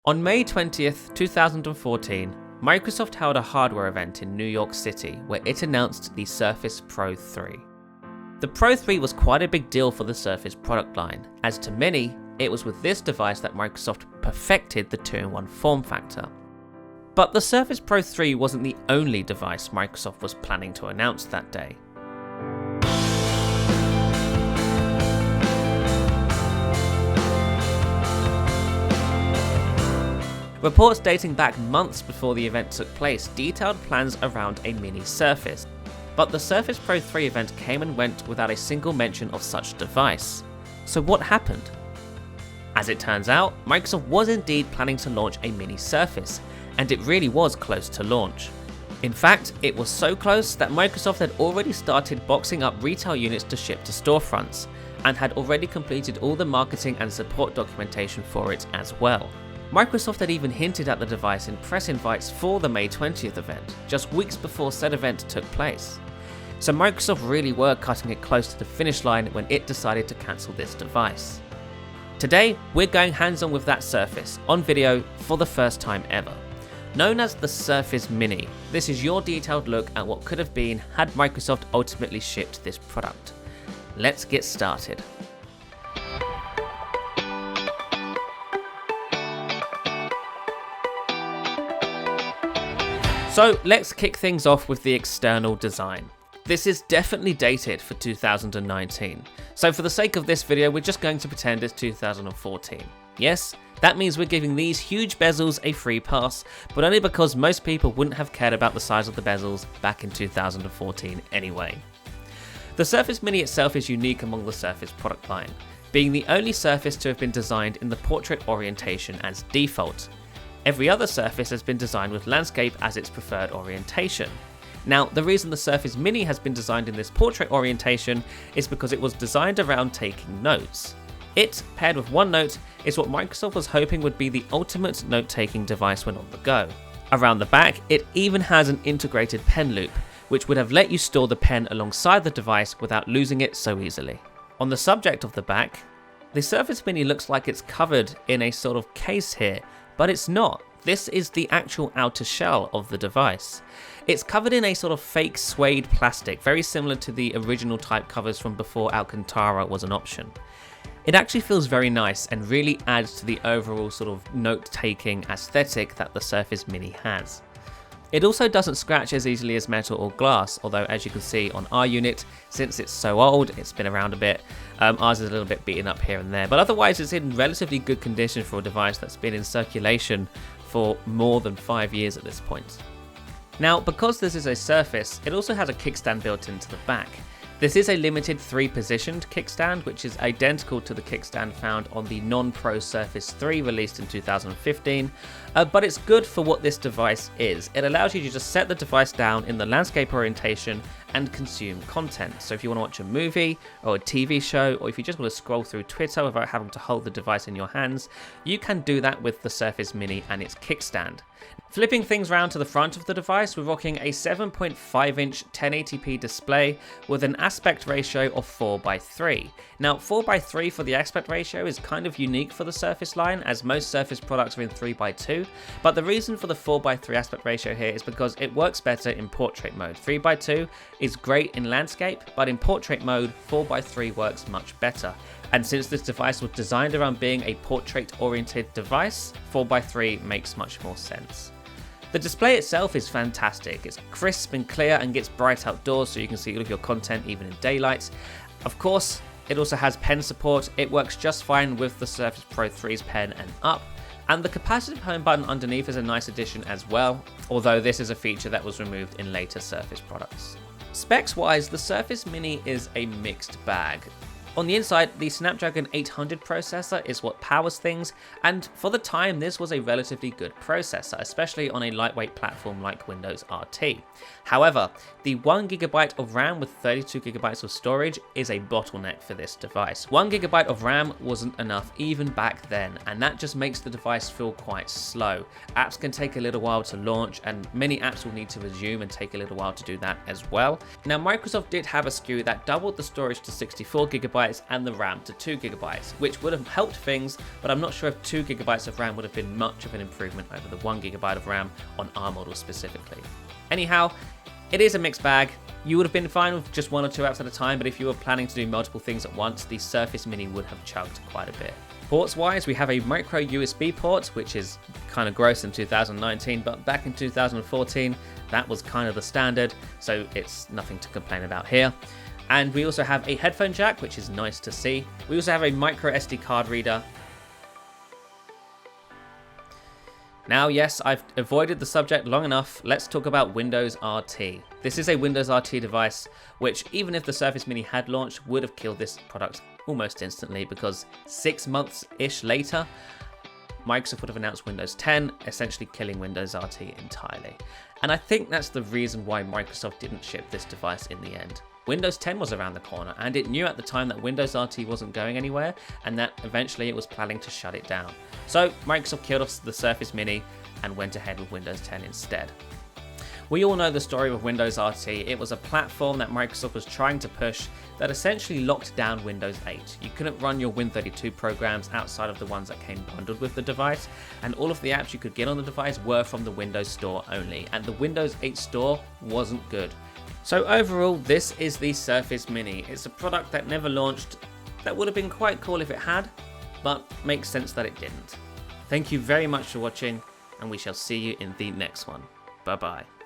On May 20th, 2014, Microsoft held a hardware event in New York City where it announced the Surface Pro 3. The Pro 3 was quite a big deal for the Surface product line, as to many, it was with this device that Microsoft perfected the 2-in-1 form factor. But the Surface Pro 3 wasn't the only device Microsoft was planning to announce that day. Reports dating back months before the event took place detailed plans around a mini Surface, but the Surface Pro 3 event came and went without a single mention of such device. So what happened? As it turns out, Microsoft was indeed planning to launch a mini Surface, and it really was close to launch. In fact, it was so close that Microsoft had already started boxing up retail units to ship to storefronts, and had already completed all the marketing and support documentation for it as well. Microsoft had even hinted at the device in press invites for the May 20th event, just weeks before said event took place. So Microsoft really were cutting it close to the finish line when it decided to cancel this device. Today, we're going hands-on with that Surface, on video for the first time ever. Known as the Surface Mini, this is your detailed look at what could have been had Microsoft ultimately shipped this product. Let's get started. So let's kick things off with the external design. This is definitely dated for 2019, so for the sake of this video we're just going to pretend it's 2014. Yes, that means we're giving these huge bezels a free pass, but only because most people wouldn't have cared about the size of the bezels back in 2014 anyway. The Surface Mini itself is unique among the Surface product line, being the only Surface to have been designed in the portrait orientation as default. Every other Surface has been designed with landscape as its preferred orientation. Now, the reason the Surface Mini has been designed in this portrait orientation is because it was designed around taking notes. It, paired with OneNote, is what Microsoft was hoping would be the ultimate note-taking device when on the go. Around the back, it even has an integrated pen loop, which would have let you store the pen alongside the device without losing it so easily. On the subject of the back, the Surface Mini looks like it's covered in a sort of case here, but it's not. This is the actual outer shell of the device. It's covered in a sort of fake suede plastic, very similar to the original type covers from before Alcantara was an option. It actually feels very nice and really adds to the overall sort of note-taking aesthetic that the Surface Mini has. It also doesn't scratch as easily as metal or glass, although as you can see on our unit, since it's so old, it's been around a bit, ours is a little bit beaten up here and there, but otherwise it's in relatively good condition for a device that's been in circulation for more than 5 years at this point. Now, because this is a Surface, it also has a kickstand built into the back. This is a limited 3-positioned kickstand, which is identical to the kickstand found on the non-Pro Surface 3 released in 2015, but it's good for what this device is. It allows you to just set the device down in the landscape orientation and consume content. So if you want to watch a movie or a TV show, or if you just want to scroll through Twitter without having to hold the device in your hands, you can do that with the Surface Mini and its kickstand. Flipping things round to the front of the device, we're rocking a 7.5-inch 1080p display with an aspect ratio of 4:3. Now 4:3 for the aspect ratio is kind of unique for the Surface line, as most Surface products are in 3:2, but the reason for the 4:3 aspect ratio here is because it works better in portrait mode. 3:2 is great in landscape, but in portrait mode 4:3 works much better. And since this device was designed around being a portrait-oriented device, 4:3 makes much more sense. The display itself is fantastic. It's crisp and clear and gets bright outdoors so you can see all of your content even in daylight. Of course, it also has pen support. It works just fine with the Surface Pro 3's pen and up. And the capacitive home button underneath is a nice addition as well, although this is a feature that was removed in later Surface products. Specs-wise, the Surface Mini is a mixed bag. On the inside, the Snapdragon 800 processor is what powers things, and for the time this was a relatively good processor, especially on a lightweight platform like Windows RT. However, the 1GB of RAM with 32GB of storage is a bottleneck for this device. 1GB of RAM wasn't enough even back then, and that just makes the device feel quite slow. Apps can take a little while to launch, and many apps will need to resume and take a little while to do that as well. Now, Microsoft did have a SKU that doubled the storage to 64GB GB and the RAM to 2 GB, which would have helped things, but I'm not sure if 2 GB of RAM would have been much of an improvement over the 1 GB of RAM on our model specifically. Anyhow, it is a mixed bag. You would have been fine with just 1 or 2 apps at a time, but if you were planning to do multiple things at once, the Surface Mini would have chugged quite a bit. Ports wise, we have a micro USB port, which is kind of gross in 2019, but back in 2014, that was kind of the standard, so it's nothing to complain about here. And we also have a headphone jack, which is nice to see. We also have a micro SD card reader. Now, yes, I've avoided the subject long enough. Let's talk about Windows RT. This is a Windows RT device, which even if the Surface Mini had launched, would have killed this product almost instantly, because 6 months-ish later, Microsoft would have announced Windows 10, essentially killing Windows RT entirely. And I think that's the reason why Microsoft didn't ship this device in the end. Windows 10 was around the corner, and it knew at the time that Windows RT wasn't going anywhere, and that eventually it was planning to shut it down. So Microsoft killed off the Surface Mini and went ahead with Windows 10 instead. We all know the story of Windows RT. It was a platform that Microsoft was trying to push that essentially locked down Windows 8. You couldn't run your Win32 programs outside of the ones that came bundled with the device, and all of the apps you could get on the device were from the Windows Store only, and the Windows 8 Store wasn't good. So overall, this is the Surface Mini. It's a product that never launched, that would have been quite cool if it had, but makes sense that it didn't. Thank you very much for watching, and we shall see you in the next one. Bye bye.